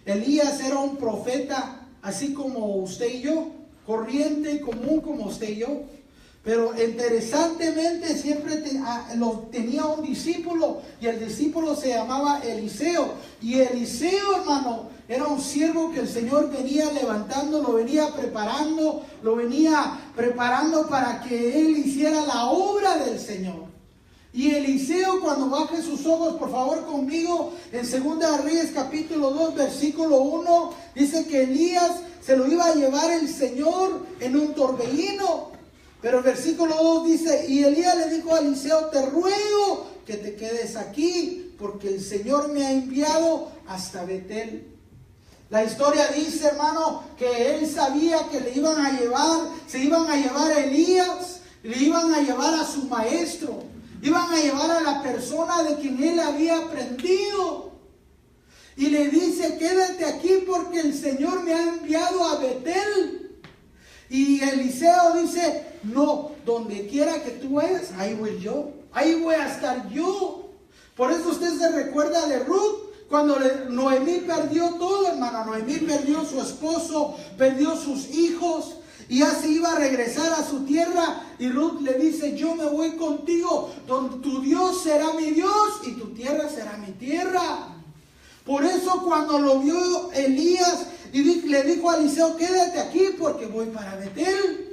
Elías era un profeta, así como usted y yo, corriente y común como usted y yo. Pero interesantemente siempre tenía un discípulo, y el discípulo se llamaba Eliseo. Y Eliseo, hermano, era un siervo que el Señor venía levantando, lo venía preparando para que él hiciera la obra del Señor. Y Eliseo, cuando baje sus ojos, por favor, conmigo, en 2 Reyes capítulo 2, versículo 1, dice que Elías se lo iba a llevar el Señor en un torbellino. Pero el versículo 2 dice, y Elías le dijo a Eliseo, te ruego que te quedes aquí, porque el Señor me ha enviado hasta Betel. La historia dice, hermano, que él sabía que se iban a llevar a Elías, le iban a llevar a su maestro, iban a llevar a la persona de quien él había aprendido. Y le dice, quédate aquí porque el Señor me ha enviado a Betel. Y Eliseo dice, no, donde quiera que tú vayas, ahí voy yo, ahí voy a estar yo. Por eso usted se recuerda de Ruth, cuando Noemí perdió todo, hermano. Noemí perdió su esposo, perdió sus hijos, y ya se iba a regresar a su tierra. Y Ruth le dice, yo me voy contigo, donde tu Dios será mi Dios y tu tierra será mi tierra. Por eso cuando lo vio Elías, y le dijo a Eliseo, quédate aquí porque voy para Betel.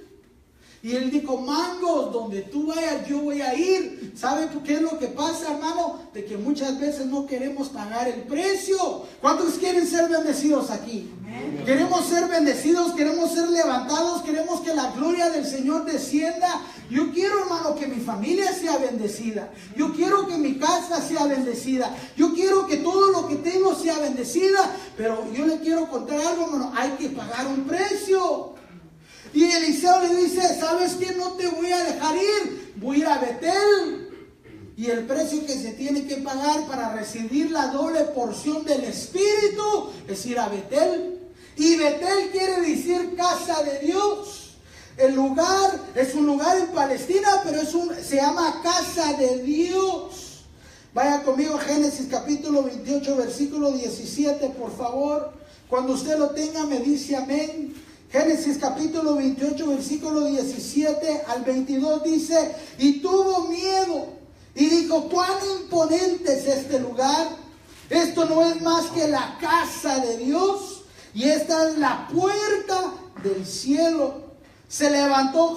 Y él dijo, mangos, donde tú vayas yo voy a ir. ¿Sabe qué es lo que pasa, hermano? De que muchas veces no queremos pagar el precio. ¿Cuántos quieren ser bendecidos aquí? Amén. Queremos ser bendecidos, queremos ser levantados, queremos que la gloria del Señor descienda. Yo quiero, hermano, que mi familia sea bendecida. Yo quiero que mi casa sea bendecida. Yo quiero que todo lo que tengo sea bendecida. Pero yo le quiero contar algo, hermano, hay que pagar un precio. Y Eliseo le dice, ¿sabes qué? No te voy a dejar ir, voy a ir a Betel. Y el precio que se tiene que pagar para recibir la doble porción del Espíritu es ir a Betel. Y Betel quiere decir casa de Dios. El lugar es un lugar en Palestina, pero se llama casa de Dios. Vaya conmigo a Génesis capítulo 28, versículo 17, por favor. Cuando usted lo tenga me dice amén. Génesis capítulo 28, versículo 17 al 22 dice, y tuvo miedo y dijo, cuán imponente es este lugar. Esto no es más que la casa de Dios y esta es la puerta del cielo. Se levantó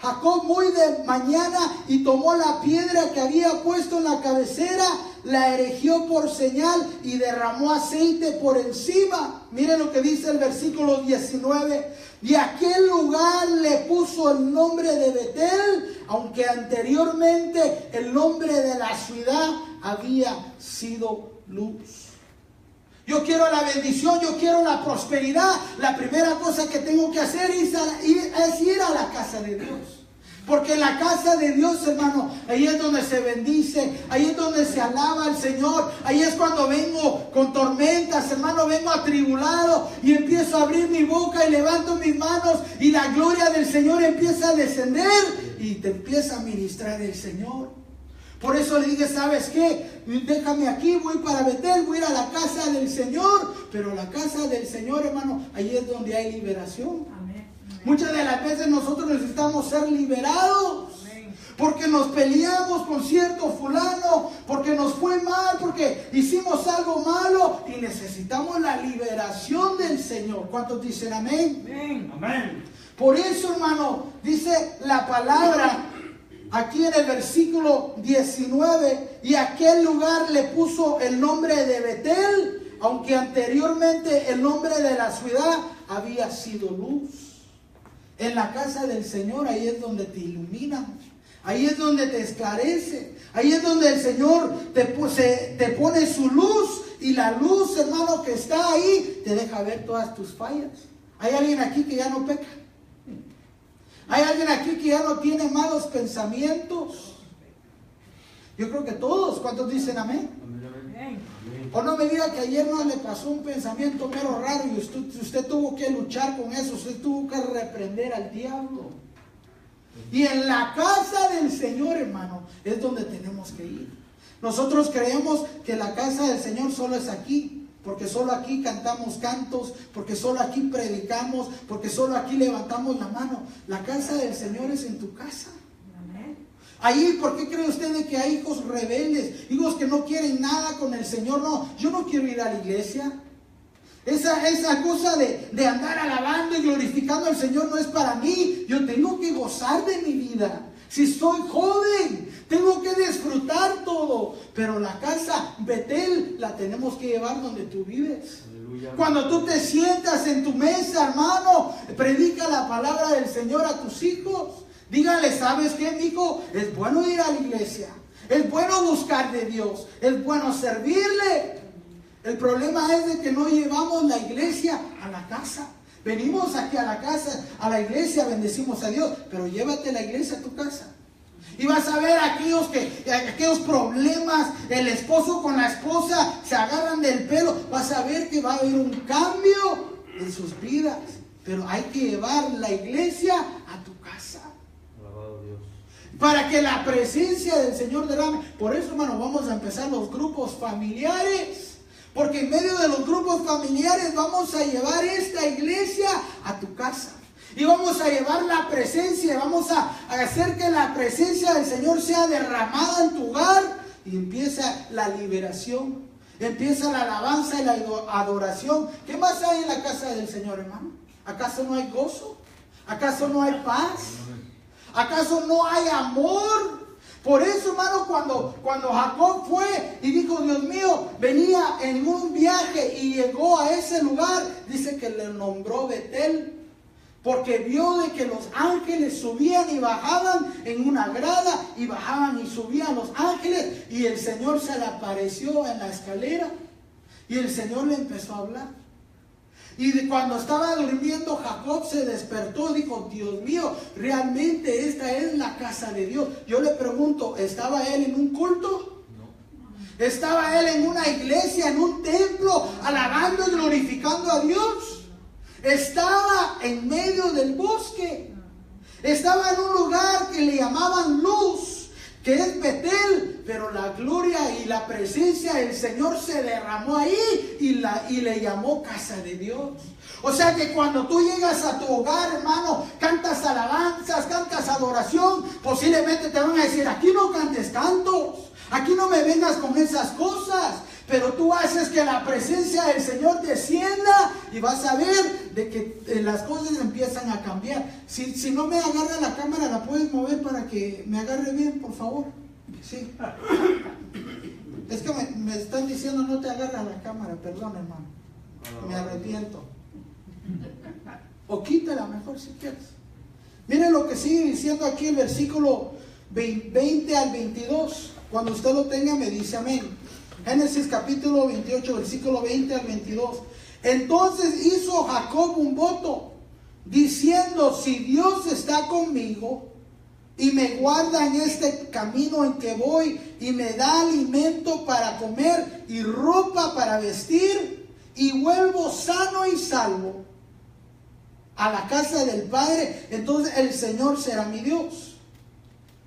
Jacob muy de mañana y tomó la piedra que había puesto en la cabecera, la erigió por señal y derramó aceite por encima. Miren lo que dice el versículo 19. Y aquel lugar le puso el nombre de Betel, aunque anteriormente el nombre de la ciudad había sido Luz. Yo quiero la bendición, yo quiero la prosperidad. La primera cosa que tengo que hacer es ir a la casa de Dios. Porque en la casa de Dios, hermano, ahí es donde se bendice, ahí es donde se alaba al Señor. Ahí es cuando vengo con tormentas, hermano, vengo atribulado y empiezo a abrir mi boca y levanto mis manos y la gloria del Señor empieza a descender y te empieza a ministrar el Señor. Por eso le dije, ¿sabes qué? Déjame aquí, voy para Betel, voy a ir a la casa del Señor. Pero la casa del Señor, hermano, ahí es donde hay liberación. Amén. Muchas de las veces nosotros necesitamos ser liberados. Amén. Porque nos peleamos con cierto fulano, porque nos fue mal, porque hicimos algo malo y necesitamos la liberación del Señor. ¿Cuántos dicen amén? Amén. Amén. Por eso, hermano, dice la palabra aquí en el versículo 19, y aquel lugar le puso el nombre de Betel, aunque anteriormente el nombre de la ciudad había sido Luz. En la casa del Señor, ahí es donde te ilumina, ahí es donde te esclarece, ahí es donde el Señor te pone su luz, y la luz, hermano, que está ahí, te deja ver todas tus fallas. ¿Hay alguien aquí que ya no peca? ¿Hay alguien aquí que ya no tiene malos pensamientos? Yo creo que todos. ¿Cuántos dicen amén? Amén. O no me diga que ayer no le pasó un pensamiento mero raro y usted tuvo que luchar con eso, usted tuvo que reprender al diablo. Y en la casa del Señor, hermano, es donde tenemos que ir. Nosotros creemos que la casa del Señor solo es aquí. porque solo aquí cantamos cantos, porque solo aquí predicamos, porque solo aquí levantamos la mano. La casa del Señor es en tu casa. Ahí, ¿por qué cree usted de que hay hijos rebeldes, hijos que no quieren nada con el Señor? No, yo no quiero ir a la iglesia. Esa cosa de andar alabando y glorificando al Señor no es para mí. Yo tengo que gozar de mi vida. Si soy joven, tengo que disfrutar todo. Pero la casa Betel la tenemos que llevar donde tú vives. Aleluya. Cuando tú te sientas en tu mesa, hermano, predica la palabra del Señor a tus hijos. Dígale, ¿sabes qué, mijo? Es bueno ir a la iglesia. Es bueno buscar de Dios. Es bueno servirle. El problema es de que no llevamos la iglesia a la casa. Venimos aquí a la casa, a la iglesia, bendecimos a Dios, pero llévate la iglesia a tu casa. Y vas a ver aquellos problemas, el esposo con la esposa se agarran del pelo. Vas a ver que va a haber un cambio en sus vidas. Pero hay que llevar la iglesia a tu casa. Alabado Dios. Para que la presencia del Señor derrame. Por eso, hermano, vamos a empezar los grupos familiares. Porque en medio de los grupos familiares vamos a llevar esta iglesia a tu casa. Y vamos a llevar la presencia, vamos a hacer que la presencia del Señor sea derramada en tu hogar. Y empieza la liberación, empieza la alabanza y la adoración. ¿Qué más hay en la casa del Señor, hermano? ¿Acaso no hay gozo? ¿Acaso no hay paz? ¿Acaso no hay amor? Por eso, hermano, cuando Jacob fue y dijo, Dios mío, venía en un viaje y llegó a ese lugar, dice que le nombró Betel, porque vio de que los ángeles subían y bajaban en una grada, y bajaban y subían los ángeles, y el Señor se le apareció en la escalera, y el Señor le empezó a hablar. Y cuando estaba durmiendo, Jacob se despertó y dijo, Dios mío, realmente esta es la casa de Dios. Yo le pregunto, ¿estaba él en un culto? No. ¿Estaba él en una iglesia, en un templo, alabando y glorificando a Dios? Estaba en medio del bosque. Estaba en un lugar que le llamaban Luz, que es Betel, pero la gloria y la presencia del Señor se derramó ahí y le llamó casa de Dios. O sea que cuando tú llegas a tu hogar, hermano, cantas alabanzas, cantas adoración, posiblemente te van a decir, aquí no cantes cantos, aquí no me vengas con esas cosas. Pero tú haces que la presencia del Señor descienda y vas a ver de que las cosas empiezan a cambiar. Si no me agarra la cámara, ¿la puedes mover para que me agarre bien, por favor? Sí. Es que me están diciendo no te agarra la cámara, perdón, hermano. Me arrepiento. O quítala mejor si quieres. Miren lo que sigue diciendo aquí el versículo 20 al 22. Cuando usted lo tenga me dice amén. Génesis capítulo 28, versículo 20 al 22. Entonces hizo Jacob un voto, diciendo, si Dios está conmigo y me guarda en este camino en que voy y me da alimento para comer y ropa para vestir y vuelvo sano y salvo a la casa del Padre, entonces el Señor será mi Dios.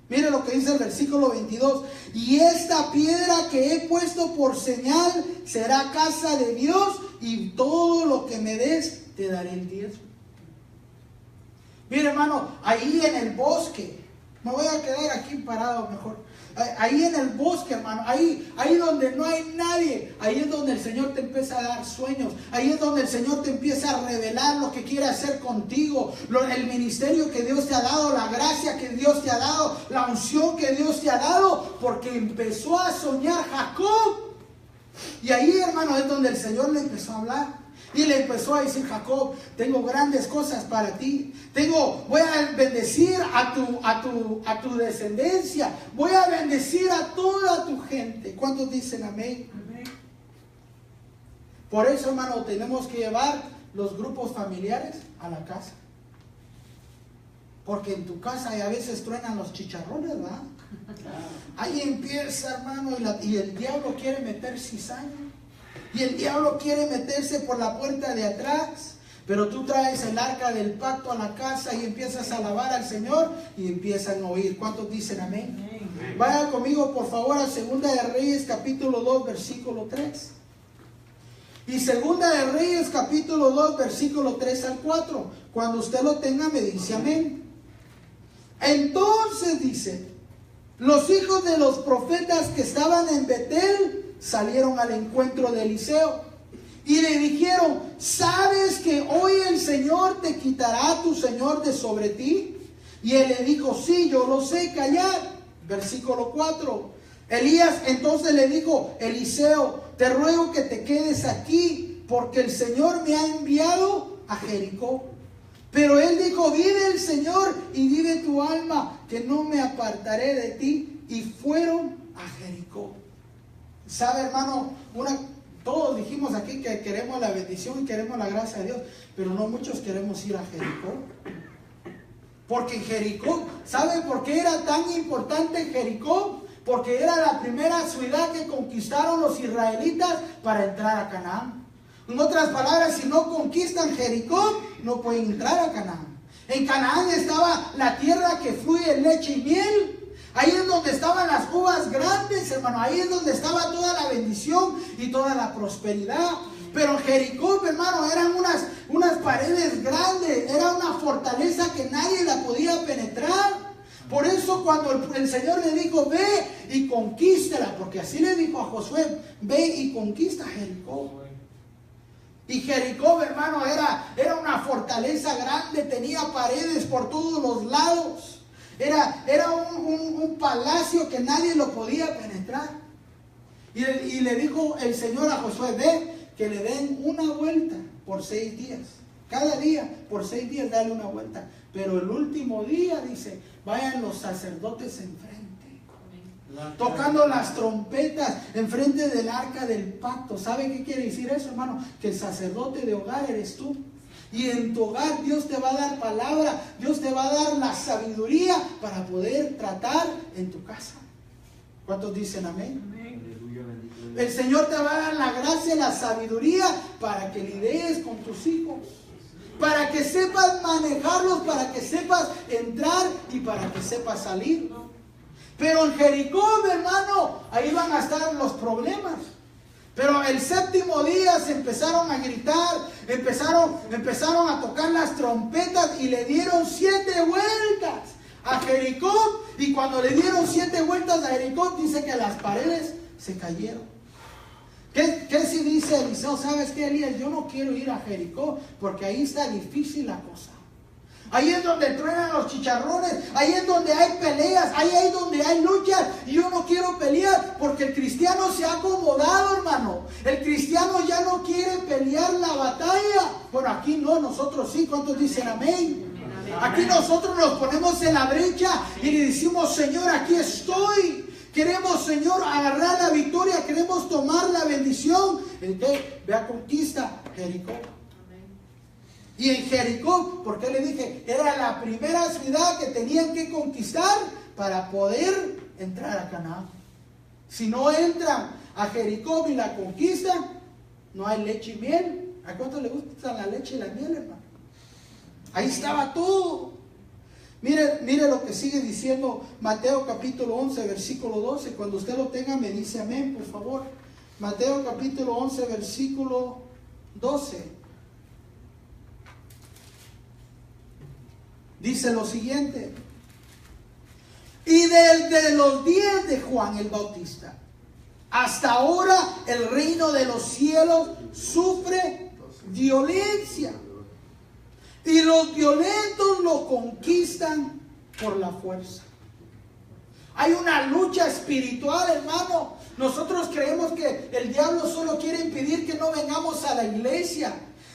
Mire lo que dice el versículo 22. Y esta piedra que he puesto por señal será casa de Dios, y todo lo que me des te daré el diezmo. Mire, hermano, ahí en el bosque, me voy a quedar aquí parado mejor. Ahí en el bosque, hermano, ahí donde no hay nadie, ahí es donde el Señor te empieza a dar sueños, ahí es donde el Señor te empieza a revelar lo que quiere hacer contigo, el ministerio que Dios te ha dado, la gracia que Dios te ha dado, la unción que Dios te ha dado, porque empezó a soñar Jacob. Y ahí, hermano, es donde el Señor le empezó a hablar. Y le empezó a decir, Jacob, tengo grandes cosas para ti. Voy a bendecir a tu descendencia. Voy a bendecir a toda tu gente. ¿Cuántos dicen amén? Amén. Por eso, hermano, tenemos que llevar los grupos familiares a la casa. Porque en tu casa a veces truenan los chicharrones, ¿verdad? Ahí empieza, hermano, y el diablo quiere meter cizaña. Y el diablo quiere meterse por la puerta de atrás. Pero tú traes el arca del pacto a la casa y empiezas a alabar al Señor y empiezan a oír. ¿Cuántos dicen amén? Amén. Vaya conmigo por favor a 2 de Reyes capítulo 2 versículo 3. Y Segunda de Reyes, capítulo 2, versículo 3 al 4. Cuando usted lo tenga, me dice amén. Entonces dice, los hijos de los profetas que estaban en Betel salieron al encuentro de Eliseo y le dijeron, ¿sabes que hoy el Señor te quitará a tu Señor de sobre ti? Y él le dijo, sí, yo lo sé, callad. Versículo 4. Elías entonces le dijo, Eliseo, te ruego que te quedes aquí, porque el Señor me ha enviado a Jericó. Pero él dijo, vive el Señor y vive tu alma, que no me apartaré de ti. Y fueron a Jericó. ¿Sabe, hermano? Todos dijimos aquí que queremos la bendición y queremos la gracia de Dios, pero no muchos queremos ir a Jericó. Porque en Jericó, ¿sabe por qué era tan importante Jericó? Porque era la primera ciudad que conquistaron los israelitas para entrar a Canaán. En otras palabras, si no conquistan Jericó, no pueden entrar a Canaán. En Canaán estaba la tierra que fluye leche y miel. Ahí es donde estaban las uvas grandes, hermano. Ahí es donde estaba toda la bendición y toda la prosperidad. Pero Jericó, hermano, eran unas paredes grandes. Era una fortaleza que nadie la podía penetrar. Por eso cuando el Señor le dijo, ve y conquístala, porque así le dijo a Josué, ve y conquista Jericó. Y Jericó, hermano, era una fortaleza grande, tenía paredes por todos los lados. Era un palacio que nadie lo podía penetrar. Y le dijo el Señor a Josué, ve que le den una vuelta por 6 días. Cada día, por 6 días, dale una vuelta. Pero el último día, dice, vayan los sacerdotes enfrente, tocando las trompetas enfrente del arca del pacto. ¿Sabe qué quiere decir eso, hermano? Que el sacerdote de hogar eres tú. Y en tu hogar Dios te va a dar palabra, Dios te va a dar la sabiduría para poder tratar en tu casa. ¿Cuántos dicen amén? Amén. El Señor te va a dar la gracia y la sabiduría para que lidies con tus hijos, para que sepas manejarlos, para que sepas entrar y para que sepas salir. Pero en Jericó, hermano, ahí van a estar los problemas. Pero el 7º día se empezaron a gritar, empezaron a tocar las trompetas y le dieron 7 vueltas a Jericó. Y cuando le dieron 7 vueltas a Jericó, dice que las paredes se cayeron. ¿Qué si dice Eliseo? ¿Sabes qué, Elías? Yo no quiero ir a Jericó porque ahí está difícil la cosa. Ahí es donde truenan los chicharrones, ahí es donde hay peleas, ahí es donde hay luchas. Y yo no quiero pelear porque el cristiano se ha acomodado, hermano. El cristiano ya no quiere pelear la batalla. Bueno, aquí no, nosotros sí. ¿Cuántos dicen amén? Aquí nosotros nos ponemos en la brecha y le decimos, Señor, aquí estoy. Queremos, Señor, agarrar la victoria, queremos tomar la bendición. Vea, conquista Jericó. Y en Jericó, porque le dije, era la primera ciudad que tenían que conquistar para poder entrar a Canaán. Si no entran a Jericó y la conquistan, no hay leche y miel. ¿A cuánto le gustan la leche y la miel, hermano? Ahí estaba todo. Mire lo que sigue diciendo Mateo capítulo 11, versículo 12. Cuando usted lo tenga, me dice amén, por favor. Mateo capítulo 11, versículo 12. Dice lo siguiente: y desde los días de Juan el Bautista hasta ahora el reino de los cielos sufre violencia, y los violentos lo conquistan por la fuerza. Hay una lucha espiritual, hermano. Nosotros creemos que el diablo solo quiere impedir que no vengamos a la iglesia.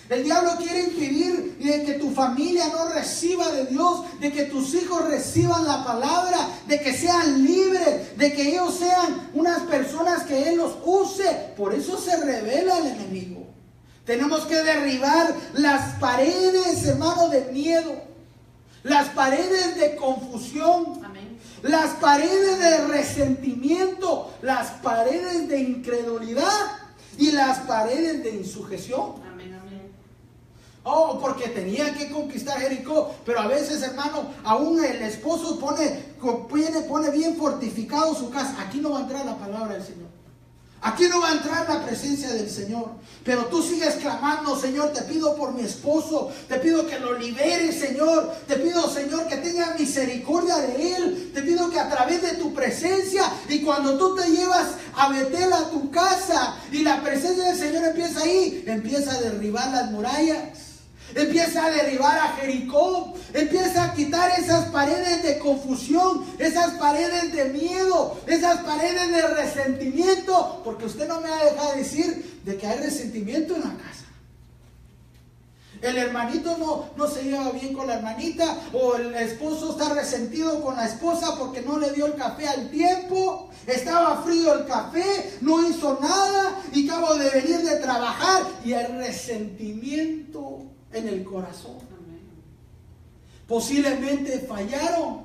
El diablo quiere impedir que tu familia no reciba de Dios, de que tus hijos reciban la palabra, de que sean libres, de que ellos sean unas personas que Él los use. Por eso se revela el enemigo. Tenemos que derribar las paredes, hermano, de miedo, las paredes de confusión, amén, las paredes de resentimiento, las paredes de incredulidad y las paredes de insujeción. Oh, porque tenía que conquistar Jericó. Pero a veces, hermano, aún el esposo pone bien fortificado su casa. Aquí no va a entrar la palabra del Señor. Aquí no va a entrar la presencia del Señor. Pero tú sigues clamando: Señor, te pido por mi esposo, te pido que lo liberes, Señor. Te pido, Señor, que tenga misericordia de él. Te pido que a través de tu presencia, y cuando tú te llevas a Betel a tu casa y la presencia del Señor empieza ahí, empieza a derribar las murallas. Empieza a derribar a Jericó. Empieza a quitar esas paredes de confusión, esas paredes de miedo, esas paredes de resentimiento. Porque usted no me ha dejado decir de que hay resentimiento en la casa. El hermanito no se lleva bien con la hermanita, o el esposo está resentido con la esposa porque no le dio el café al tiempo. Estaba frío el café, no hizo nada y acabo de venir de trabajar y hay resentimiento en el corazón. Posiblemente fallaron.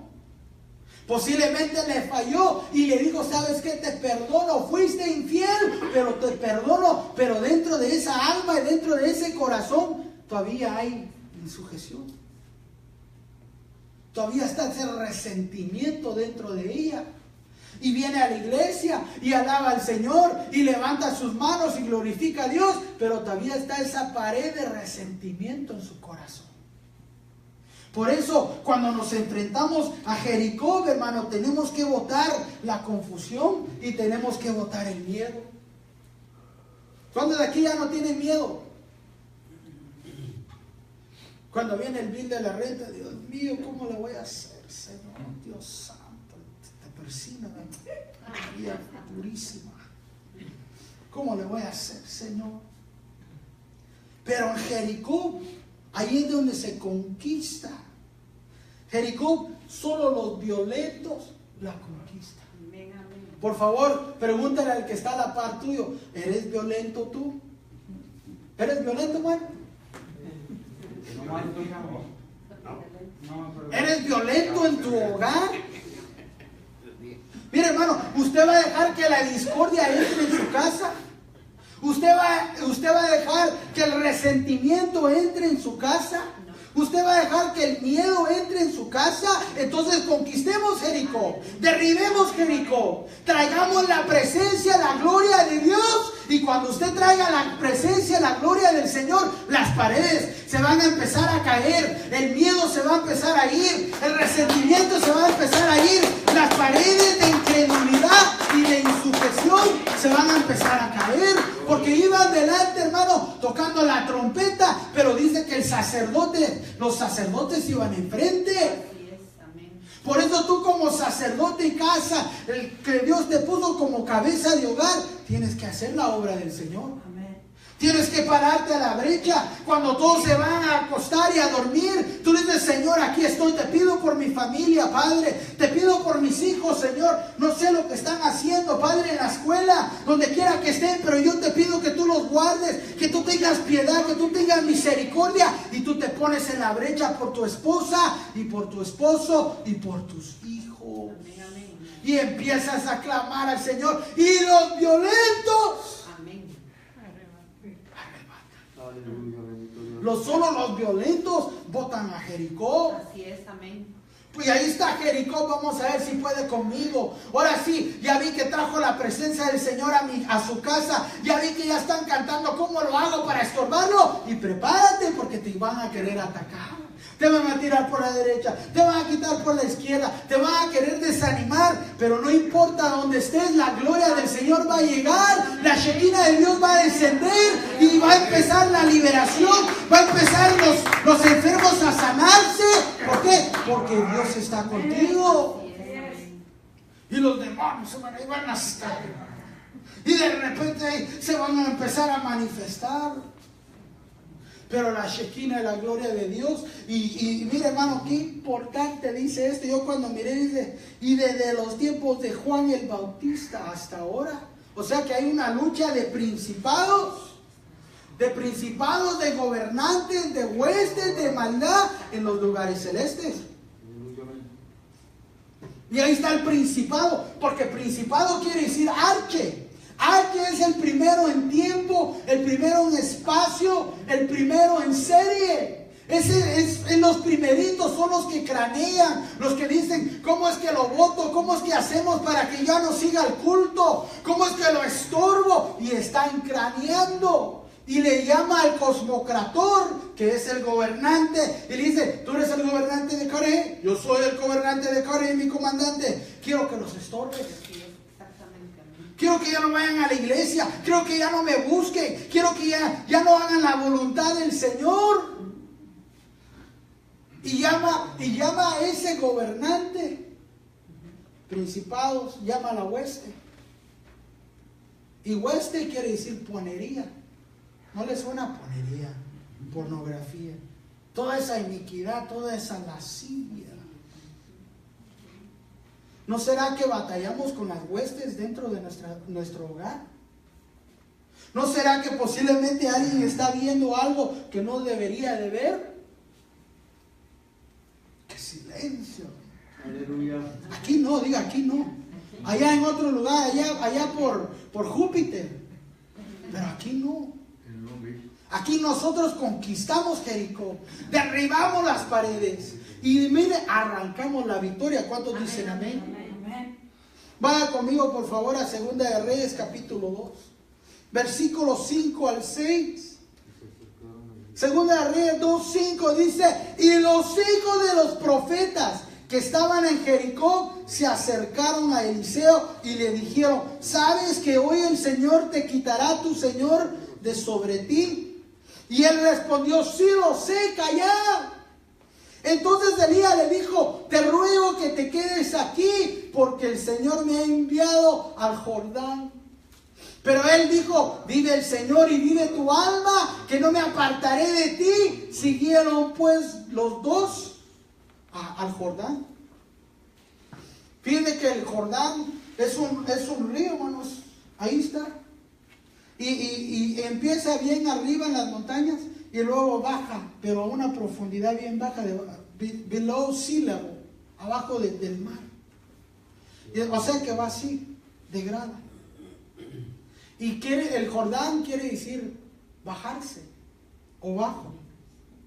Posiblemente le falló y le dijo: ¿sabes qué? Te perdono, fuiste infiel, pero te perdono. Pero dentro de esa alma y dentro de ese corazón todavía hay insujeción. Todavía está ese resentimiento dentro de ella. Y viene a la iglesia y alaba al Señor y levanta sus manos y glorifica a Dios, pero todavía está esa pared de resentimiento en su corazón. Por eso, cuando nos enfrentamos a Jericó, hermano, tenemos que botar la confusión y tenemos que botar el miedo. ¿Cuántos de aquí ya no tienen miedo? Cuando viene el bill de la renta, Dios mío, ¿cómo le voy a hacer, Señor? Dios santo. Persina, María purísima. ¿Cómo le voy a hacer, Señor? Pero en Jericó, ahí es donde se conquista. Jericó, solo los violentos la conquistan. Por favor, pregúntale al que está a la par tuyo: ¿eres violento tú? ¿Eres violento, man? ¿Eres violento en tu hogar? Mire, hermano, ¿usted va a dejar que la discordia entre en su casa? ¿Usted va a dejar que el resentimiento entre en su casa? ¿Usted va a dejar que el miedo entre en su casa? Entonces conquistemos Jericó, derribemos Jericó, traigamos la presencia, la gloria de Dios. Y cuando usted traiga la presencia, la gloria del Señor, las paredes se van a empezar a caer, el miedo se va a empezar a ir, el resentimiento se va a empezar a ir, las paredes de incredulidad y de insujeción se van a empezar a caer, porque iban delante, hermano, tocando la trompeta, pero dice que los sacerdotes iban enfrente. Por eso tú, como sacerdote y casa, el que Dios te puso como cabeza de hogar, tienes que hacer la obra del Señor. Tienes que pararte a la brecha. Cuando todos se van a acostar y a dormir, tú dices: Señor, aquí estoy, te pido por mi familia, Padre, te pido por mis hijos, Señor. No sé lo que están haciendo, Padre, en la escuela, donde quiera que estén, pero yo te pido que tú los guardes, que tú tengas piedad, que tú tengas misericordia, y tú te pones en la brecha por tu esposa y por tu esposo y por tus hijos. Y empiezas a clamar al Señor, y los violentos, solo los violentos botan a Jericó. Así es, amén. Pues ahí está Jericó, vamos a ver si puede conmigo. Ahora sí, ya vi que trajo la presencia del Señor a su casa. Ya vi que ya están cantando. ¿Cómo lo hago para estorbarlo? Y prepárate, porque te van a querer atacar. Te van a tirar por la derecha, te van a quitar por la izquierda, te van a querer desanimar, pero no importa dónde estés, la gloria del Señor va a llegar, la Shekinah de Dios va a descender y va a empezar la liberación, va a empezar los enfermos a sanarse. ¿Por qué? Porque Dios está contigo. Y los demonios van a estar, y de repente se van a empezar a manifestar. Pero la Shekinah, la gloria de Dios. Y mire, hermano, qué importante dice esto. Yo cuando miré, dice: y desde los tiempos de Juan el Bautista hasta ahora. O sea que hay una lucha de principados, de gobernantes, de huestes, de maldad en los lugares celestes. Y ahí está el principado, porque principado quiere decir arche. Arche es el primero en tiempo, el primero en espacio, el primero en serie. Los primeritos son los que cranean, los que dicen, ¿cómo es que lo voto? ¿Cómo es que hacemos para que ya no siga el culto? ¿Cómo es que lo estorbo? Y están craneando. Y le llama al cosmocrator, que es el gobernante, y le dice, ¿tú eres el gobernante de Coré? Yo soy el gobernante de Coré, mi comandante. Quiero que los estorbes. Quiero que ya no vayan a la iglesia. Quiero que ya no me busquen. Quiero que ya no hagan la voluntad del Señor. Y llama a ese gobernante. Principados, llama a la hueste. Y hueste quiere decir ponería. ¿No le suena ponería? Pornografía. Toda esa iniquidad, toda esa lascivia. ¿No será que batallamos con las huestes dentro de nuestro hogar? ¿No será que posiblemente alguien está viendo algo que no debería de ver? ¡Qué silencio! Aleluya. Aquí no, diga aquí no. Allá en otro lugar, allá por Júpiter. Pero aquí no. Aquí nosotros conquistamos Jericó, derribamos las paredes y mire, arrancamos la victoria. ¿Cuántos dicen amén? Amén. Vaya conmigo por favor a Segunda de Reyes capítulo 2, versículos 5 al 6. Segunda de Reyes 2:5 dice, y los hijos de los profetas que estaban en Jericó se acercaron a Eliseo y le dijeron, ¿sabes que hoy el Señor te quitará tu Señor de sobre ti? Y él respondió, sí lo sé, callad. Entonces Elías le dijo, te ruego que te quedes aquí, porque el Señor me ha enviado al Jordán. Pero él dijo, vive el Señor y vive tu alma, que no me apartaré de ti. Siguieron pues los dos al Jordán. Fíjense que el Jordán es un río, hermanos. Ahí está. Y empieza bien arriba en las montañas y luego baja, pero a una profundidad bien baja, below sea level, abajo del mar. O sea que va así, degrada. Y el Jordán quiere decir bajarse o bajo,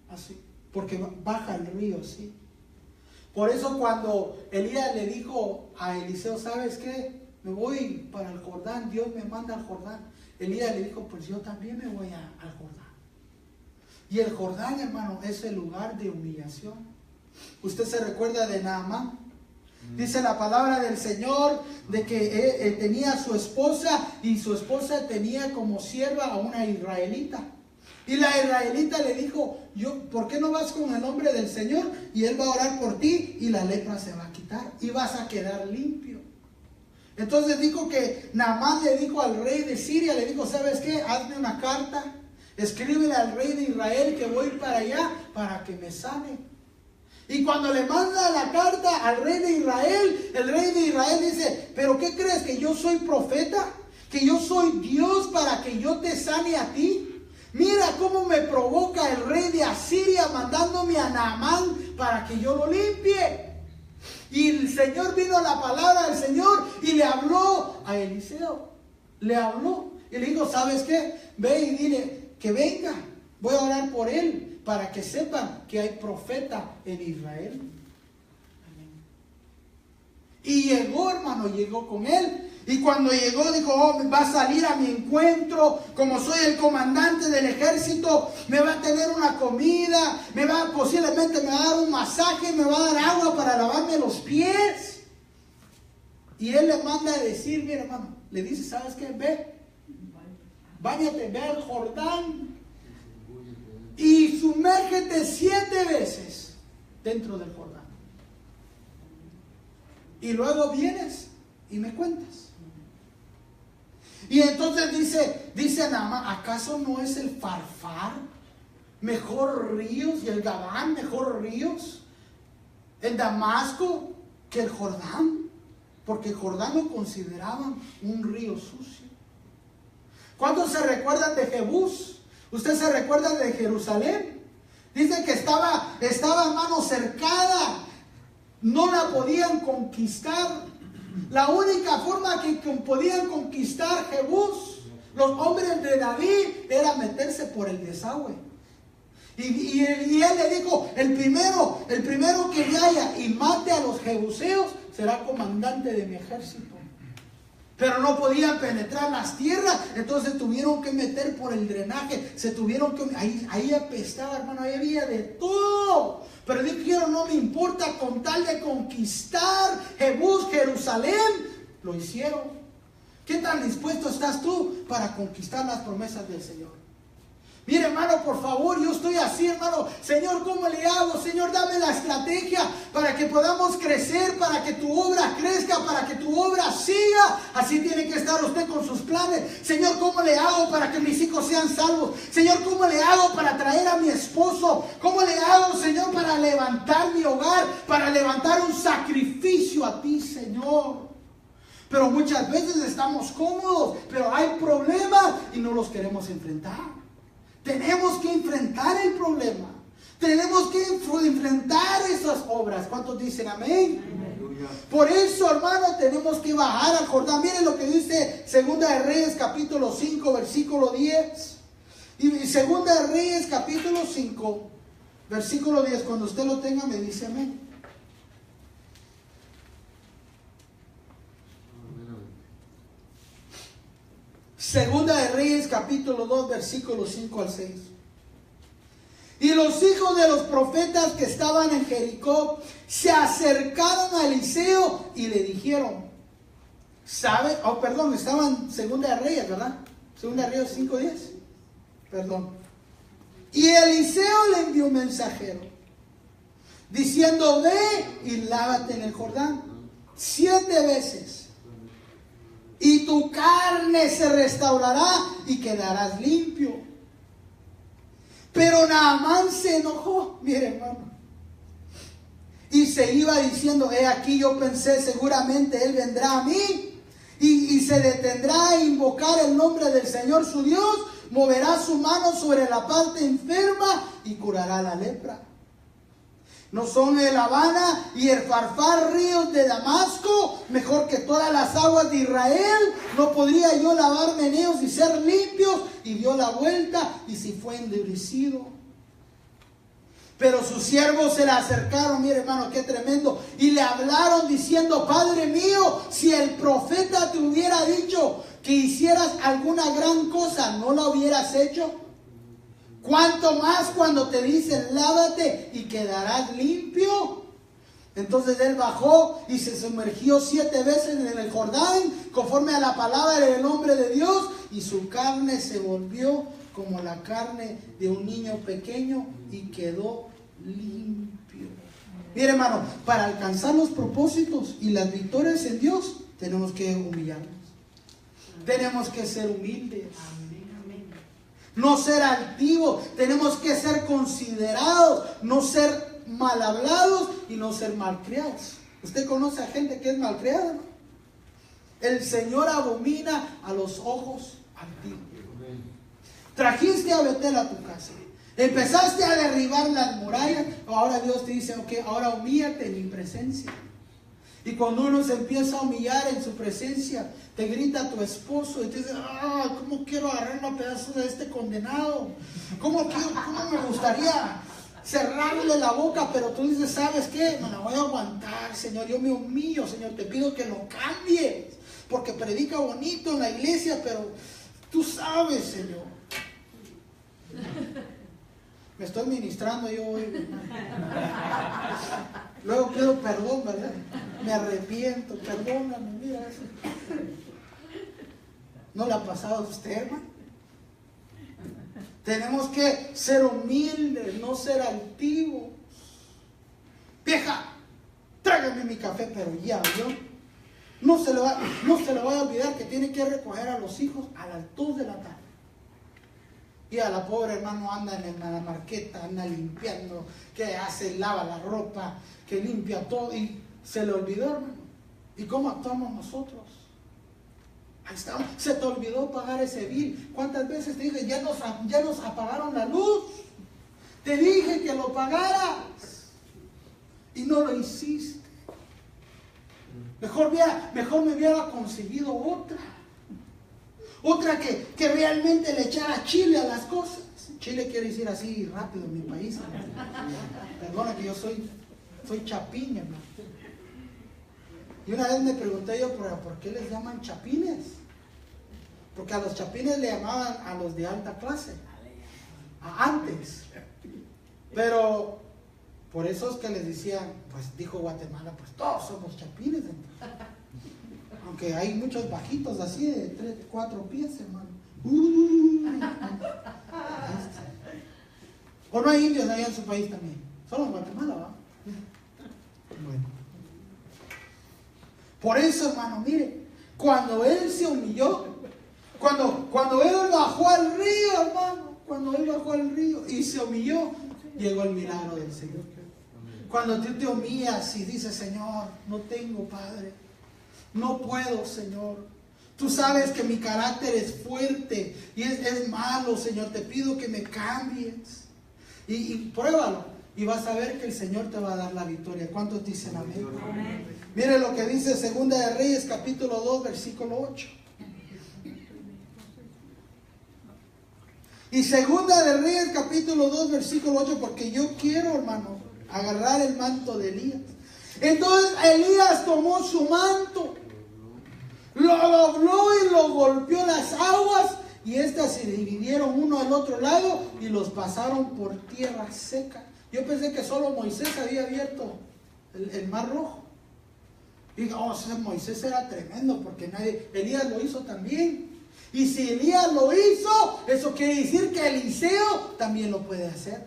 así, porque baja el río, sí. Por eso cuando Elías le dijo a Eliseo, ¿sabes qué? Me voy para el Jordán, Dios me manda al Jordán. Elías le dijo, pues yo también me voy al Jordán. Y el Jordán, hermano, es el lugar de humillación. Usted se recuerda de Naamán. Dice la palabra del Señor de que él tenía a su esposa y su esposa tenía como sierva a una israelita. Y la israelita le dijo, ¿por qué no vas con el hombre del Señor? Y él va a orar por ti y la lepra se va a quitar y vas a quedar limpio. Entonces dijo que Naamán le dijo al rey de Siria, le dijo, ¿sabes qué? Hazme una carta, escríbele al rey de Israel que voy para allá para que me sane. Y cuando le manda la carta al rey de Israel, el rey de Israel dice, ¿pero qué crees? ¿Que yo soy profeta? ¿Que yo soy Dios para que yo te sane a ti? Mira cómo me provoca el rey de Asiria mandándome a Naamán para que yo lo limpie. Y el Señor vino a la palabra del Señor y le habló a Eliseo. Le habló y le dijo, ¿sabes qué? Ve y dile que venga. Voy a orar por él para que sepan que hay profeta en Israel. Amén. Y llegó, hermano, llegó con él. Y cuando llegó dijo, va a salir a mi encuentro, como soy el comandante del ejército, me va a tener una comida, posiblemente me va a dar un masaje, me va a dar agua para lavarme los pies. Y él le manda a decir, mira hermano, le dice, ¿sabes qué? Ve, báñate, ve al Jordán y sumérgete 7 veces dentro del Jordán. Y luego vienes y me cuentas. Y entonces dice Naamán, ¿acaso no es el Farfar mejor ríos y el Gabán mejor ríos en Damasco que el Jordán? Porque el Jordán lo consideraban un río sucio. ¿Cuántos se recuerdan de Jebús? ¿Usted se recuerda de Jerusalén? Dice que estaba hermano cercada, no la podían conquistar. La única forma que podían conquistar Jebús, los hombres de David, era meterse por el desagüe. Y él le dijo, el primero que vaya y mate a los jebuseos será comandante de mi ejército. Pero no podían penetrar las tierras, entonces tuvieron que meter por el drenaje, ahí apestaba, hermano, ahí había de todo. Pero dijeron, no me importa, con tal de conquistar Jebús, Jerusalén, lo hicieron. ¿Qué tan dispuesto estás tú para conquistar las promesas del Señor? Mire, hermano, por favor, yo estoy así, hermano. Señor, ¿cómo le hago? Señor, dame la estrategia para que podamos crecer, para que tu obra crezca, para que tu obra siga. Así tiene que estar usted con sus planes. Señor, ¿cómo le hago para que mis hijos sean salvos? Señor, ¿cómo le hago para traer a mi esposo? ¿Cómo le hago, Señor, para levantar mi hogar, para levantar un sacrificio a ti, Señor? Pero muchas veces estamos cómodos, pero hay problemas y no los queremos enfrentar. Tenemos que enfrentar el problema. Tenemos que enfrentar esas obras. ¿Cuántos dicen amén? Amén. Por eso, hermano, tenemos que bajar al Jordán. Miren lo que dice Segunda de Reyes, capítulo 5, versículo 10. Y Segunda de Reyes, capítulo 5, versículo 10. Cuando usted lo tenga, me dice amén. Segunda de Reyes, capítulo 2, versículos 5 al 6. Y los hijos de los profetas que estaban en Jericó se acercaron a Eliseo y le dijeron, ¿sabe? Estaban Segunda de Reyes, ¿verdad? Segunda de Reyes 5, 10. Perdón. Y Eliseo le envió un mensajero diciendo, ve y lávate en el Jordán 7 veces. Y tu carne se restaurará y quedarás limpio. Pero Naamán se enojó, mire, hermano, y se iba diciendo, he aquí yo pensé, seguramente él vendrá a mí y se detendrá a invocar el nombre del Señor su Dios, moverá su mano sobre la parte enferma y curará la lepra. ¿No son el Habana y el Farfar ríos de Damasco mejor que todas las aguas de Israel? ¿No podría yo lavarme en ellos y ser limpios? Y dio la vuelta y se fue endurecido. Pero sus siervos se le acercaron, mire, hermano, qué tremendo, y le hablaron diciendo, Padre mío, si el profeta te hubiera dicho que hicieras alguna gran cosa, ¿no la hubieras hecho? ¿Cuánto más cuando te dicen lávate y quedarás limpio? Entonces él bajó y se sumergió 7 veces en el Jordán, conforme a la palabra del hombre de Dios, y su carne se volvió como la carne de un niño pequeño y quedó limpio. Mire, hermano, para alcanzar los propósitos y las victorias en Dios, tenemos que humillarnos. Tenemos que ser humildes. No ser altivos, tenemos que ser considerados, no ser mal hablados y no ser malcriados. ¿Usted conoce a gente que es malcriada, no? El Señor abomina a los ojos altivos. Trajiste a Betel a tu casa, empezaste a derribar las murallas, ahora Dios te dice, ok, ahora humíllate en mi presencia. Y cuando uno se empieza a humillar en su presencia, te grita tu esposo y te dice, ¿cómo quiero agarrar un pedazo de este condenado? ¿Cómo me gustaría cerrarle la boca? Pero tú dices, ¿sabes qué? Me la voy a aguantar, Señor, yo me humillo, Señor, te pido que lo cambies, porque predica bonito en la iglesia, pero tú sabes, Señor. Me estoy ministrando yo hoy. Luego pido perdón, ¿verdad? Me arrepiento, perdóname, mira eso. ¿No le ha pasado a usted, hermano? Tenemos que ser humildes, no ser altivos. Vieja, tráigame mi café, pero ya, ¿yo? No se le va a olvidar que tiene que recoger a los hijos a las 2 de la tarde. Y a la pobre hermano anda en la marqueta, anda limpiando, que hace, lava la ropa, que limpia todo, y se le olvidó, hermano. ¿Y cómo actuamos nosotros? Ahí estamos. Se te olvidó pagar ese bill. ¿Cuántas veces te dije, ya nos apagaron la luz? Te dije que lo pagaras y no lo hiciste. Mejor me hubiera conseguido otra que realmente le echara chile a las cosas. Chile quiere decir así rápido en mi país. Perdona que yo soy chapín, hermano. Y una vez me pregunté yo, ¿por qué les llaman chapines? Porque a los chapines le llamaban a los de alta clase, antes. Pero por eso es que les decían, pues dijo Guatemala, pues todos somos chapines. Aunque hay muchos bajitos así de 3, 4 pies, hermano. ¿O no hay indios allá en su país también? Solo en Guatemala, ¿va? Bueno. Por eso, hermano, mire, cuando él se humilló, cuando él bajó al río, hermano, cuando él bajó al río y se humilló, llegó el milagro del Señor. Cuando tú te humillas y dices, Señor, no tengo, Padre, no puedo, Señor. Tú sabes que mi carácter es fuerte y es malo, Señor. Te pido que me cambies. Y pruébalo. Y vas a ver que el Señor te va a dar la victoria. ¿Cuántos dicen amén? Amén. Mire lo que dice Segunda de Reyes, capítulo 2, versículo 8. Y Segunda de Reyes, capítulo 2, versículo 8, porque yo quiero, hermano, agarrar el manto de Elías. Entonces Elías tomó su manto, lo dobló y lo golpeó las aguas, y éstas se dividieron uno al otro lado y los pasaron por tierra seca. Yo pensé que solo Moisés había abierto el mar rojo. Y Moisés era tremendo porque Elías lo hizo también. Y si Elías lo hizo, eso quiere decir que Eliseo también lo puede hacer.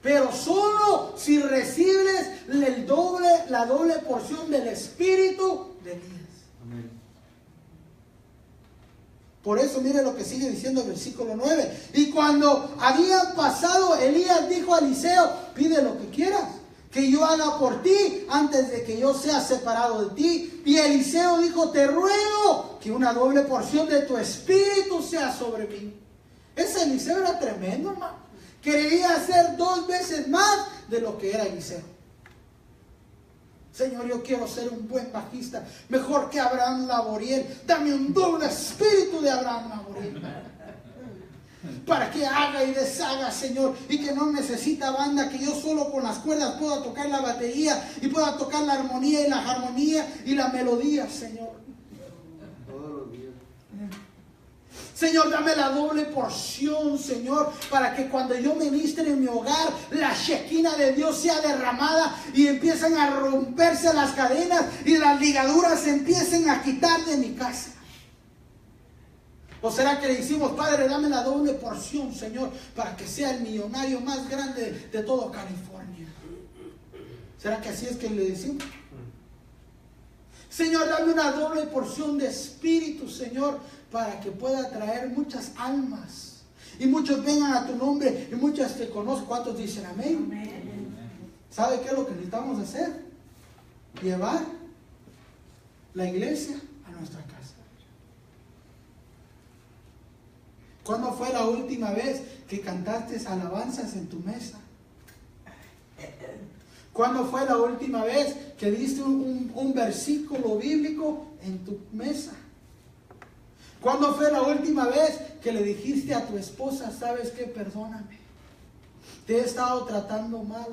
Pero solo si recibes la doble porción del espíritu de Elías. Amén. Por eso mire lo que sigue diciendo el versículo 9. Y cuando habían pasado, Elías dijo a Eliseo, pide lo que quieras, que yo haga por ti antes de que yo sea separado de ti. Y Eliseo dijo, te ruego que una doble porción de tu espíritu sea sobre mí. Ese Eliseo era tremendo, hermano. Quería hacer 2 veces más de lo que era Eliseo. Señor, yo quiero ser un buen bajista, mejor que Abraham Laboriel. Dame un doble espíritu de Abraham Laboriel, para que haga y deshaga, Señor, y que no necesita banda, que yo solo con las cuerdas pueda tocar la batería y pueda tocar la armonía y la armonía y la melodía, Señor. Todos los días. Señor, dame la doble porción, Señor, para que cuando yo ministre en mi hogar, la Shekinah de Dios sea derramada y empiecen a romperse las cadenas y las ligaduras se empiecen a quitar de mi casa. ¿O será que le decimos, Padre, dame la doble porción, Señor, para que sea el millonario más grande de todo California? ¿Será que así es que le decimos? Señor, dame una doble porción de espíritu, Señor, para que pueda traer muchas almas y muchos vengan a tu nombre y muchas te conozcan. ¿Cuántos dicen amén? Amén. ¿Sabe qué es lo que necesitamos hacer? Llevar la iglesia a nuestra casa. ¿Cuándo fue la última vez que cantaste alabanzas en tu mesa? ¿Cuándo fue la última vez que diste un versículo bíblico en tu mesa? ¿Cuándo fue la última vez que le dijiste a tu esposa, sabes qué, perdóname, te he estado tratando mal,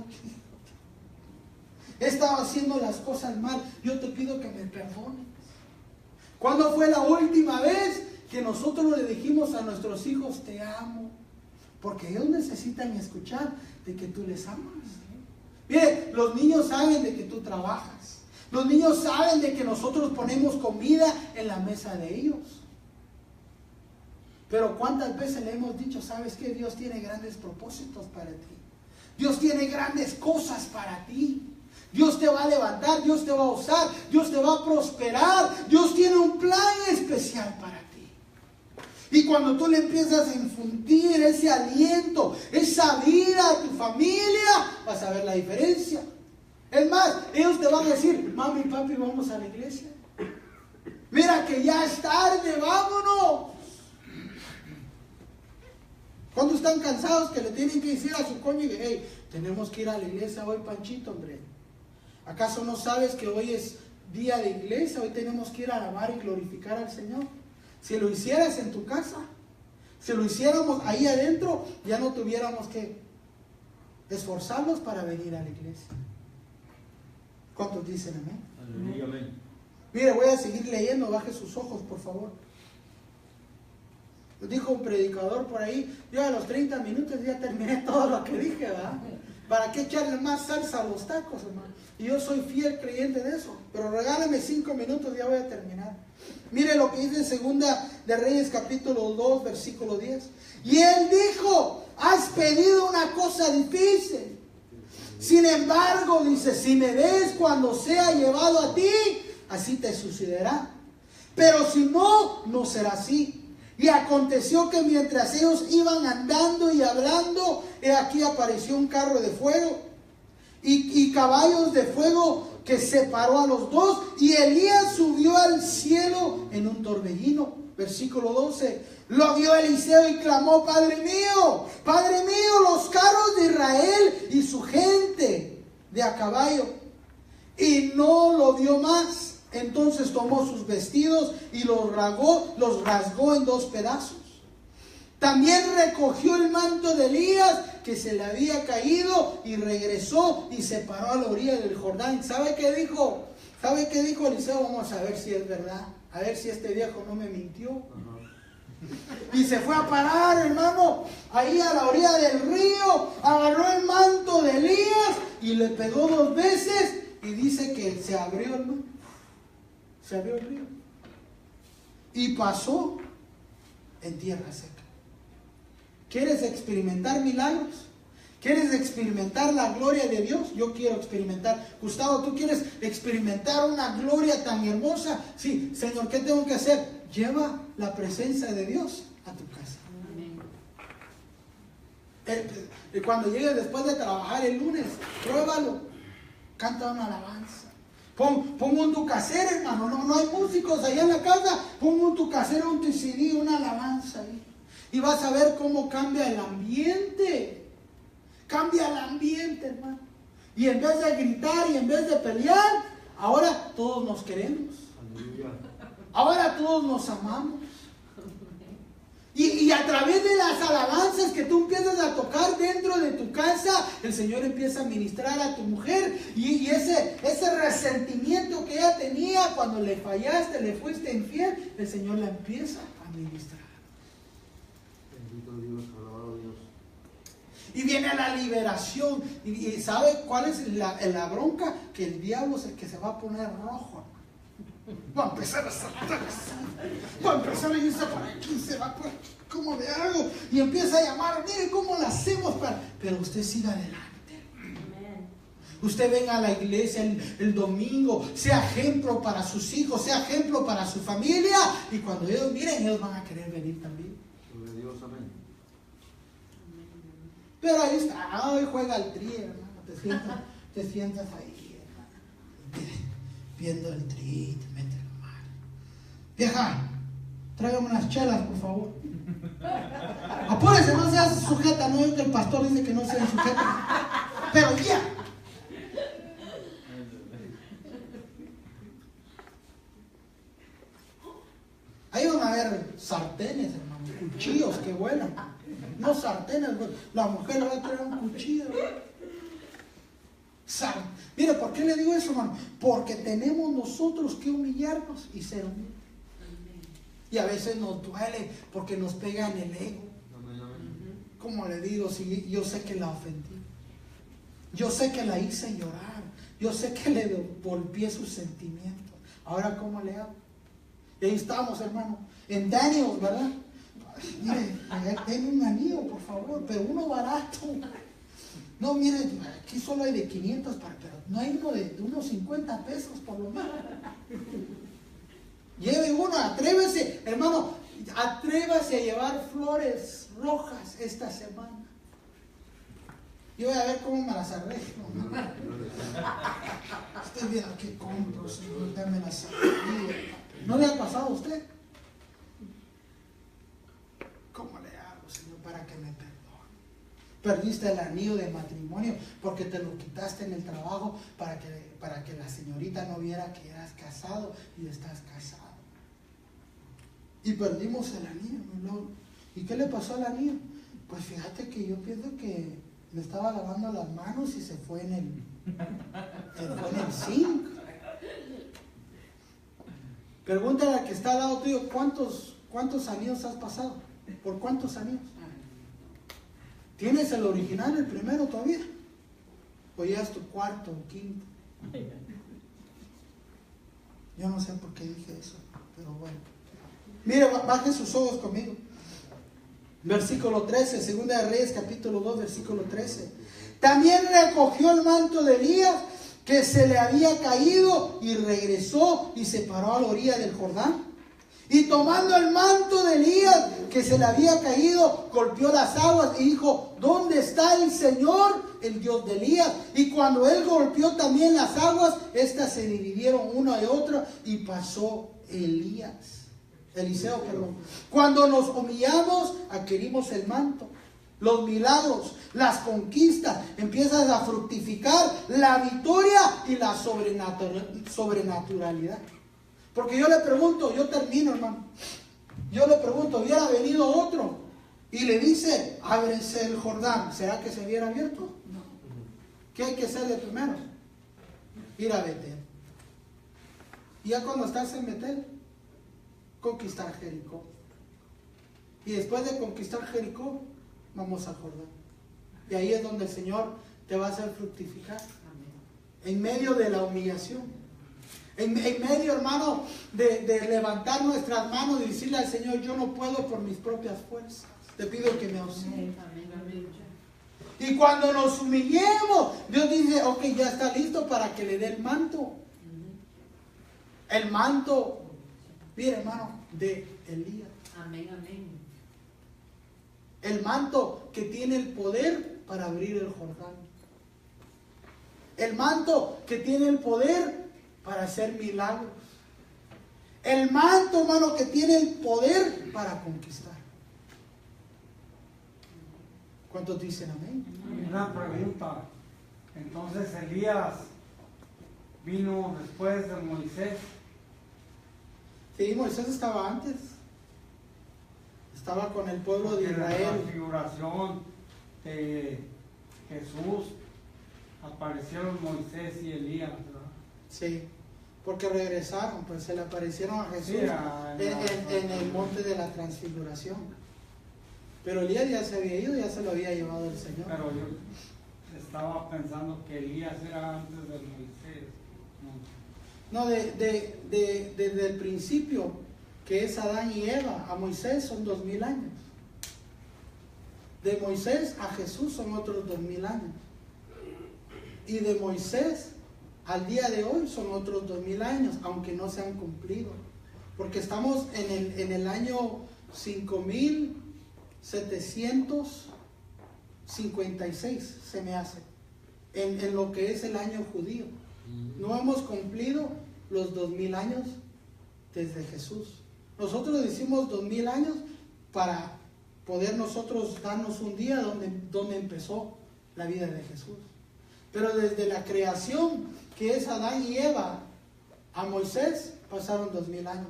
he estado haciendo las cosas mal, yo te pido que me perdones? ¿Cuándo fue la última vez que nosotros le dijimos a nuestros hijos, te amo? Porque ellos necesitan escuchar de que tú les amas. Mire, los niños saben de que tú trabajas. Los niños saben de que nosotros ponemos comida en la mesa de ellos. Pero ¿cuántas veces le hemos dicho, sabes que Dios tiene grandes propósitos para ti? Dios tiene grandes cosas para ti. Dios te va a levantar, Dios te va a usar, Dios te va a prosperar. Dios tiene un plan especial para ti. Y cuando tú le empiezas a infundir ese aliento, esa vida a tu familia, vas a ver la diferencia. Es más, ellos te van a decir, mami y papi, vamos a la iglesia. Mira que ya es tarde, vámonos. Cuando están cansados que le tienen que decir a su cónyuge, hey, tenemos que ir a la iglesia hoy, Panchito, hombre. ¿Acaso no sabes que hoy es día de iglesia? Hoy tenemos que ir a alabar y glorificar al Señor. Si lo hicieras en tu casa, Si lo hiciéramos ahí adentro, ya no tuviéramos que esforzarnos para venir a la iglesia. ¿Cuántos dicen amén? Aleluya, amén. Mire, voy a seguir leyendo, baje sus ojos, por favor. Dijo un predicador por ahí, yo a los 30 minutos ya terminé todo lo que dije, ¿verdad? ¿Para qué echarle más salsa a los tacos, hermano? Y yo soy fiel creyente de eso, pero regálame 5 minutos y ya voy a terminar. Mire lo que dice en Segunda de Reyes capítulo 2, versículo 10. Y él dijo, has pedido una cosa difícil. Sin embargo, dice, si me ves cuando sea llevado a ti, así te sucederá. Pero si no, no será así. Y aconteció que mientras ellos iban andando y hablando, he aquí apareció un carro de fuego y caballos de fuego que separó a los dos. Y Elías subió al cielo en un torbellino. Versículo 12. Lo vio Eliseo y clamó, Padre mío, los carros de Israel y su gente de a caballo. Y no lo vio más. Entonces tomó sus vestidos y los rasgó en 2 pedazos. También recogió el manto de Elías que se le había caído y regresó y se paró a la orilla del Jordán. ¿Sabe qué dijo? ¿Sabe qué dijo Eliseo? Vamos a ver si es verdad. A ver si este viejo no me mintió. Y se fue a parar, hermano, ahí a la orilla del río. Agarró el manto de Elías y le pegó 2 veces. Y dice que se abrió el mar. Se abrió el río y pasó en tierra seca. ¿Quieres experimentar milagros? ¿Quieres experimentar la gloria de Dios? Yo quiero experimentar. Gustavo, ¿tú quieres experimentar una gloria tan hermosa? Sí, Señor, ¿qué tengo que hacer? Lleva la presencia de Dios a tu casa. Cuando llegues después de trabajar el lunes, pruébalo. Canta una alabanza. Pon un tu casero, hermano. No hay músicos allá en la casa. Pon un tu casero, un tu CD, una alabanza ahí. Y vas a ver cómo cambia el ambiente. Cambia el ambiente, hermano. Y en vez de gritar y en vez de pelear, ahora todos nos queremos. Ahora todos nos amamos. Y a través de las alabanzas que tú empiezas a tocar dentro de tu casa, el Señor empieza a ministrar a tu mujer. Y ese resentimiento que ella tenía cuando le fallaste, le fuiste infiel, el Señor la empieza a ministrar. Bendito Dios, alabado Dios. Y viene la liberación. Y ¿sabe cuál es la bronca? Que el diablo es el que se va a poner rojo. Va a empezar a saltar. Va a empezar a irse por aquí, se va por aquí. ¿Cómo le hago? Y empieza a llamar, mire cómo lo hacemos para... Pero usted siga adelante. Amen. Usted venga a la iglesia el domingo, sea ejemplo para sus hijos, sea ejemplo para su familia. Y cuando ellos miren, ellos van a querer venir también. Sobre Dios, amén. Pero ahí está, hoy juega el tri, hermano. Te sientas ahí, hermano. Viendo el tri, te metes la mano. Vieja, tráigame unas chelas, por favor. Apúrese, no seas sujeta, no es que el pastor dice que no sean sujetas. Pero ya. Ahí van a ver sartenes, hermano, cuchillos que vuelan. No sartenes, la mujer le va a traer un cuchillo. Mire, ¿por qué le digo eso, hermano? Porque tenemos nosotros que humillarnos y ser humildes. Y a veces nos duele porque nos pega en el ego. Como le digo, si yo sé que la ofendí, yo sé que la hice llorar, yo sé que le golpeé sus sentimientos. Ahora, ¿cómo le hago? Y ahí estamos, hermano, en Daniels, ¿verdad? Mire, denme un anillo, por favor, pero uno barato. No, mire, aquí solo hay de 500, pero no hay uno de unos 50 pesos por lo menos. Lleve uno, atrévese, hermano, atrévase a llevar flores rojas esta semana. Yo voy a ver cómo me las arreglo. Estoy viendo qué compro, Señor, dame las arreglo. ¿No le ha pasado a usted? ¿Cómo le hago, Señor, para que me perdone? Perdiste el anillo de matrimonio porque te lo quitaste en el trabajo para que la señorita no viera que eras casado y estás casado. Y perdimos el anillo, ¿no? ¿Y qué le pasó a la niña? Pues fíjate que yo pienso que me estaba lavando las manos y se fue en el zinc. Pregúntale al que está al lado tuyo, ¿cuántos años has pasado? ¿Por cuántos años? ¿Tienes el original, el primero todavía? ¿O ya es tu cuarto o quinto? Yo no sé por qué dije eso, pero bueno. Mire, baje sus ojos conmigo. Versículo 13, Segunda de Reyes, capítulo 2, versículo 13. También recogió el manto de Elías que se le había caído y regresó y se paró a la orilla del Jordán. Y tomando el manto de Elías que se le había caído, golpeó las aguas y dijo: ¿dónde está el Señor, el Dios de Elías? Y cuando él golpeó también las aguas, estas se dividieron una de otra y pasó Eliseo. Cuando nos humillamos, adquirimos el manto. Los milagros, las conquistas, empiezas a fructificar la victoria y la sobrenaturalidad. Porque yo le pregunto, yo termino, hermano. Yo le pregunto, hubiera venido otro y le dice: ábrese el Jordán, ¿será que se hubiera abierto? No. ¿Qué hay que hacer de primero? Ir a Betel. Y ya cuando estás en Betel, conquistar Jericó. Y después de conquistar Jericó, vamos al Jordán. Y ahí es donde el Señor te va a hacer fructificar. En medio de la humillación. En medio, hermano, de levantar nuestras manos y decirle al Señor: yo no puedo por mis propias fuerzas. Te pido que me auxilies. Y cuando nos humillemos, Dios dice: ok, ya está listo para que le dé el manto. El manto, mire, hermano, de Elías. Amén, amén. El manto que tiene el poder para abrir el Jordán. El manto que tiene el poder para hacer milagros. El manto, hermano, que tiene el poder para conquistar. ¿Cuántos dicen amén? Una pregunta. Entonces Elías vino después de Moisés. Sí, Moisés estaba antes. Estaba con el pueblo de Israel. La figuración de Jesús aparecieron Moisés y Elías, ¿verdad? Sí, porque regresaron, pues se le aparecieron a Jesús Sí, en el monte de la transfiguración. Pero Elías ya se había ido, ya se lo había llevado el Señor. Pero yo estaba pensando que Elías era antes de Moisés. No, desde el principio, que es Adán y Eva, a Moisés son 2000 años. De Moisés a Jesús son otros 2000 años. Y de Moisés al día de hoy son otros 2000 años, aunque no se han cumplido. Porque estamos en el año 5756, se me hace, en lo que es el año judío. No hemos cumplido los 2000 años desde Jesús. Nosotros decimos 2000 años para poder nosotros darnos un día donde empezó la vida de Jesús. Pero desde la creación, que es Adán y Eva, a Moisés pasaron 2000 años.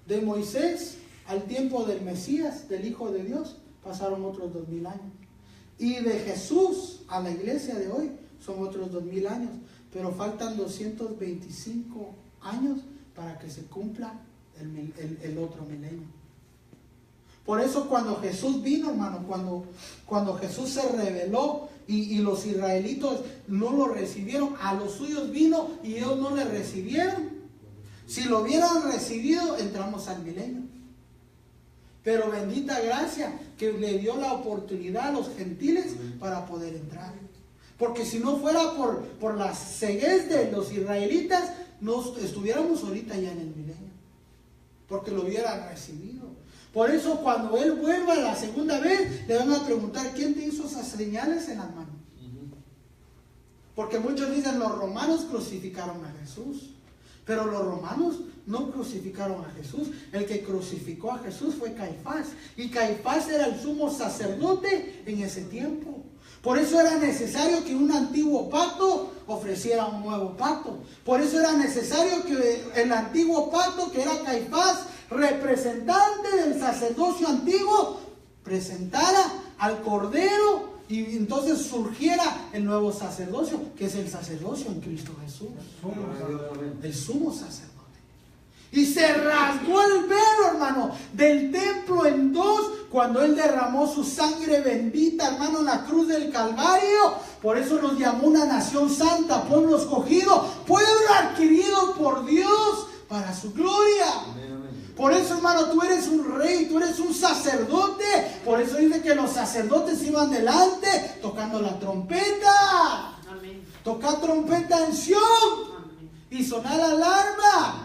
De Moisés al tiempo del Mesías, del Hijo de Dios, pasaron otros 2000 años. Y de Jesús a la iglesia de hoy son otros 2000 años. Pero faltan 225 años para que se cumpla el otro milenio. Por eso cuando Jesús vino, hermano, cuando Jesús se reveló y los israelitos no lo recibieron, a los suyos vino y ellos no le recibieron. Si lo hubieran recibido, entramos al milenio. Pero bendita gracia que le dio la oportunidad a los gentiles para poder entrar. Porque si no fuera por la ceguez de los israelitas, no estuviéramos ahorita ya en el milenio. Porque lo hubieran recibido. Por eso cuando Él vuelva la segunda vez, le van a preguntar: ¿quién te hizo esas señales en las manos? Porque muchos dicen: los romanos crucificaron a Jesús. Pero los romanos no crucificaron a Jesús. El que crucificó a Jesús fue Caifás. Y Caifás era el sumo sacerdote en ese tiempo. Por eso era necesario que un antiguo pacto ofreciera un nuevo pacto. Por eso era necesario que el antiguo pacto, que era Caifás, representante del sacerdocio antiguo, presentara al Cordero y entonces surgiera el nuevo sacerdocio, que es el sacerdocio en Cristo Jesús, el sumo sacerdote. Y se rasgó el velo, hermano, del templo en dos cuando Él derramó su sangre bendita, hermano, en la cruz del Calvario. Por eso nos llamó una nación santa, pueblo escogido, pueblo adquirido por Dios para su gloria. Por eso, hermano, tú eres un rey, tú eres un sacerdote. Por eso dice que los sacerdotes iban delante tocando la trompeta. Amén. Tocar trompeta en Sión. Amén. Y sonar la alarma.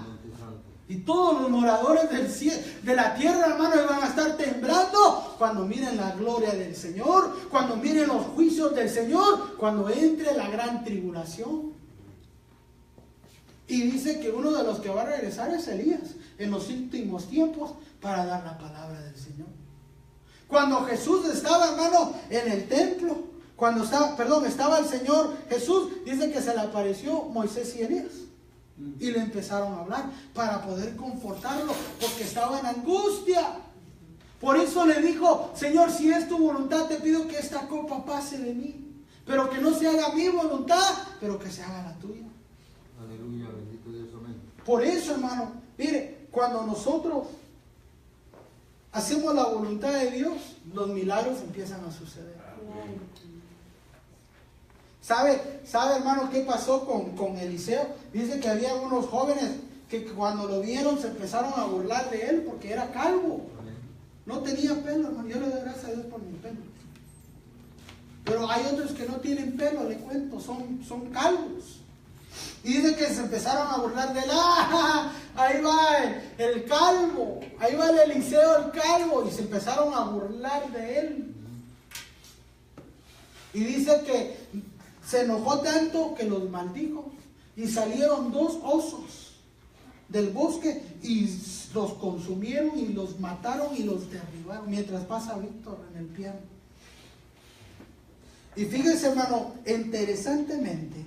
Y todos los moradores de la tierra, hermano, van a estar temblando cuando miren la gloria del Señor, cuando miren los juicios del Señor, cuando entre la gran tribulación. Y dice que uno de los que va a regresar es Elías en los últimos tiempos para dar la palabra del Señor. Cuando Jesús estaba, hermano, en el templo, estaba el Señor Jesús, dice que se le apareció Moisés y Elías. Y le empezaron a hablar para poder confortarlo, porque estaba en angustia. Por eso le dijo: Señor, si es tu voluntad, te pido que esta copa pase de mí, pero que no se haga mi voluntad, pero que se haga la tuya. Aleluya, bendito Dios, amén. Por eso, hermano, mire, cuando nosotros hacemos la voluntad de Dios, los milagros empiezan a suceder. ¿Sabe, hermano, qué pasó con Eliseo? Dice que había unos jóvenes que cuando lo vieron se empezaron a burlar de él porque era calvo. No tenía pelo, hermano. Yo le doy gracias a Dios por mi pelo. Pero hay otros que no tienen pelo, le cuento, son calvos. Y dice que se empezaron a burlar de él. ¡Ah! Ahí va el calvo, ahí va el Eliseo el calvo. Y se empezaron a burlar de él. Y dice que se enojó tanto que los maldijo. Y salieron 2 osos del bosque y los consumieron y los mataron y los derribaron. Mientras pasa Víctor en el piano. Y fíjense, hermano, interesantemente,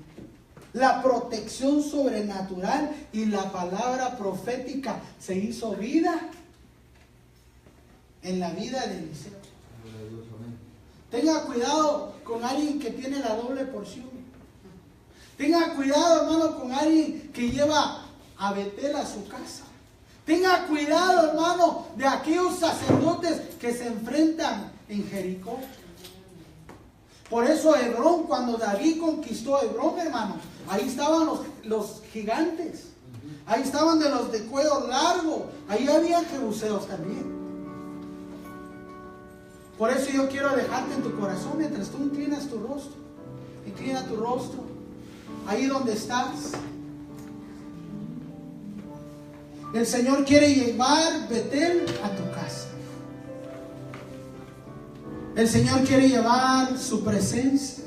la protección sobrenatural y la palabra profética se hizo vida en la vida de Eliseo. Tenga cuidado con alguien que tiene la doble porción. Tenga cuidado, hermano, con alguien que lleva a Betel a su casa. Tenga cuidado, hermano, de aquellos sacerdotes que se enfrentan en Jericó. Por eso Hebrón, cuando David conquistó Hebrón, hermano, ahí estaban los gigantes. Ahí estaban de los de cuello largo. Ahí había jebuseos también. Por eso yo quiero dejarte en tu corazón mientras tú inclinas tu rostro. Inclina tu rostro. Ahí donde estás. El Señor quiere llevar Betel a tu casa. El Señor quiere llevar su presencia.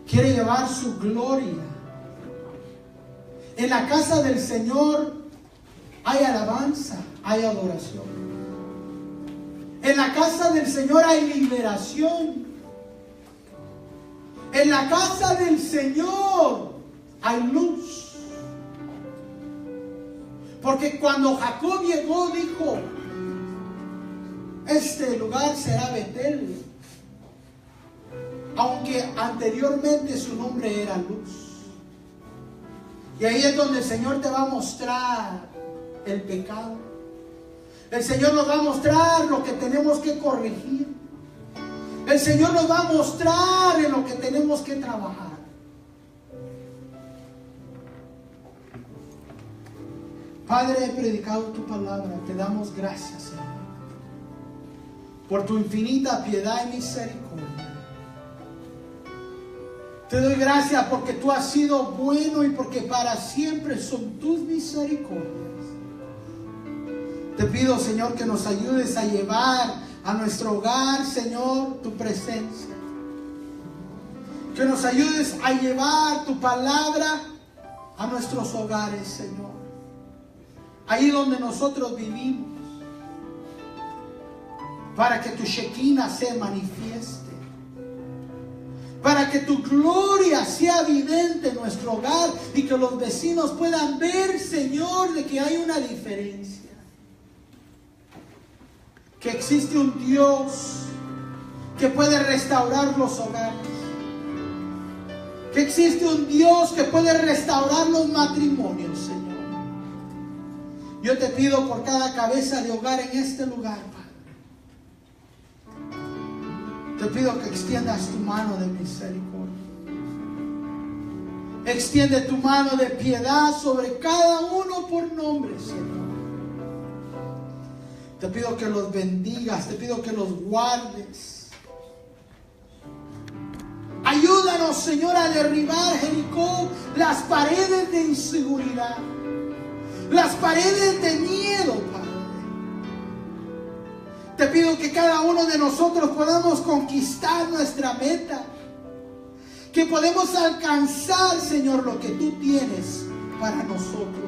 Quiere llevar su gloria. En la casa del Señor hay alabanza, hay adoración. En la casa del Señor hay liberación. En la casa del Señor hay luz. Porque cuando Jacob llegó, dijo: este lugar será Betel. Aunque anteriormente su nombre era Luz. Y ahí es donde el Señor te va a mostrar el pecado. El Señor nos va a mostrar lo que tenemos que corregir. El Señor nos va a mostrar en lo que tenemos que trabajar. Padre, he predicado tu palabra. Te damos gracias, Señor, por tu infinita piedad y misericordia. Te doy gracias porque tú has sido bueno y porque para siempre son tus misericordias. Te pido, Señor, que nos ayudes a llevar a nuestro hogar, Señor, tu presencia. Que nos ayudes a llevar tu palabra a nuestros hogares, Señor. Ahí donde nosotros vivimos. Para que tu Shekinah se manifieste. Para que tu gloria sea evidente en nuestro hogar y que los vecinos puedan ver, Señor, de que hay una diferencia. Que existe un Dios que puede restaurar los hogares. Que existe un Dios que puede restaurar los matrimonios, Señor. Yo te pido por cada cabeza de hogar en este lugar, Padre. Te pido que extiendas tu mano de misericordia. Extiende tu mano de piedad sobre cada uno por nombre, Señor. Te pido que los bendigas, te pido que los guardes. Ayúdanos, Señor, a derribar, Jericó, las paredes de inseguridad, las paredes de miedo, Padre. Te pido que cada uno de nosotros podamos conquistar nuestra meta, que podemos alcanzar, Señor, lo que tú tienes para nosotros.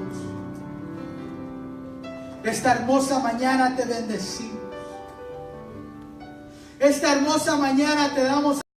Esta hermosa mañana te bendecimos. Esta hermosa mañana te damos